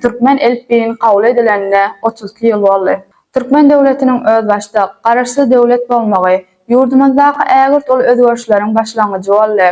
Türkmen elbini kabul edilenine 32 yıl boldy. Türkmen döwletiniň öz başda garaşsyz döwlet bolmagy ýurdumyzdaky ägirt ol özgörüşleriň başlangyjy boldy.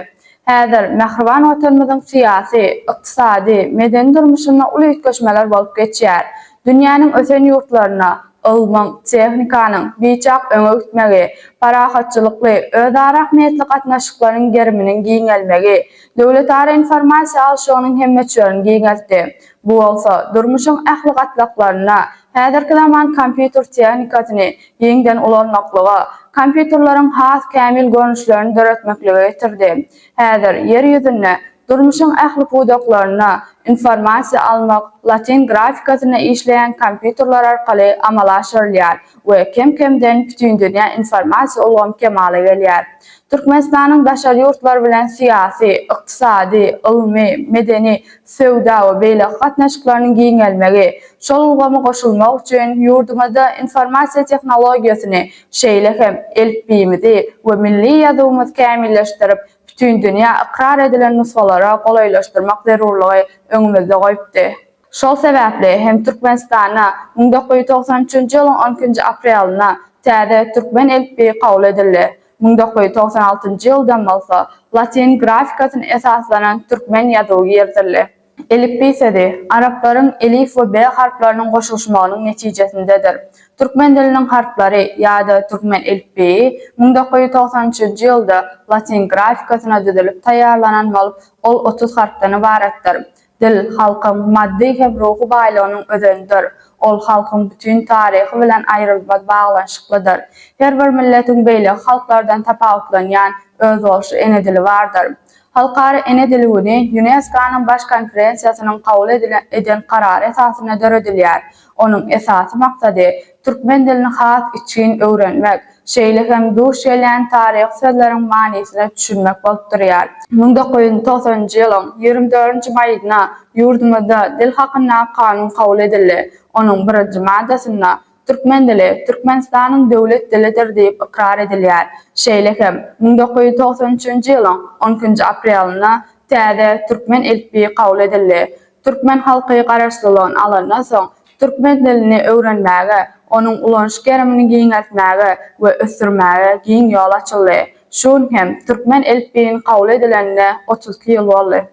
Häzir Mehriban watanymyzyň syýasy, ykdysady, medeni durmuşyna uly ýetgeşmeler bolup geçýär. Dünýäniň ösen ýurtlaryna ilmiň, tehnikanyň biçak öňe gitmegi, parahatçylykly, özara ahmiýetli gatnaşyklaryň germiniň giňelmegi, döwletara informasiýa alşygynyň hemmetçilerini giňeltdi. Bu bolsa durmuşyň ähli gatlaklaryna, häzirki zaman kompýuter tehnikasyny ýeňden ulanmaklyga, kompýuterlaryň has kämil görnüşlerini döretmekligi getirdi. Häzir yer ýüzünde durmuşyň ähli pudaklaryna informasiýa almak latin grafikasyna işleýän kompýuterler arkaly amala aşyrylýar we kem-kemden bütün dünýä informasiýa ulgam kemaly gelýär. Türkmenistanyň daşary ýurtlar bilen syýasy, ykdysady, ilmi, medeni, sowda we beýle gatnaşyklarynyň giňelmegi, şol ulgamy goşulmak üçin ýurdumyzda informasiýa tehnologiýasyny, şeýle hem elbimizi we milli ýazawymyzy kämilleşdirip bütün dünýä ikrar edilen nusgalara golaýlaşdyrmak zerurlygy öňümizde goýupdy. Şol sebäpli hem Türkmenistana 1993-nji ýylyň 12-nji aprelyna täze türkmen elbi kabul edildi. 1996-njy ýyldan bolsa latin grafikasyna esaslanan türkmen ýazygy ýertildi. Elif ise Arapların elif ve B harflarının goşulmagynyň netijesindedir. Türkmen diliniň harflary ýa-da türkmen elifbi 1993-nji ýylda latin grafikasyna düzülip taýýarlanan bolup, ol 30 harfdan ibaretdir. Dil halkyň maddi hem ruhy baýlygynyň özendir. Ol halkyň bütün taryhy bilen aýrylmaz baglanşyklydyr. Her bir milletiň beýle halklardan tapawutlanýan öz bolşy ene dili bardyr. Halkara ene diligini UNESCO-nyň baş konferensiýasynyň kabul eden karary esasyna döredilýär. Onuň esasy maksady türkmen dilini has için öwrenmek, şeýle hem duş gelýän taryh sözleriň manysyny düşünmek bolup durýar. 1990-njy ýylyň 24-nji maýyna ýurdumyzda dil hakyna kanun kabul edildi. Onuň 1-nji maddesinde Türkmen dili Türkmenistanyň döwlet dilidir diýip ikrar edilýär. Şeýle hem 1993-nji ýylyň 12-nji aprelyna täze türkmen elbi kabul edildi. Türkmen halky garaşsyzlygyny alandan soň türkmen dilini öwrenmäge, onuň ulanýyş germini giňeltmäge we ösdürmäge giň ýol açyldy. Şol hem türkmen elbini kabul edilenine 32 ýyl boldy.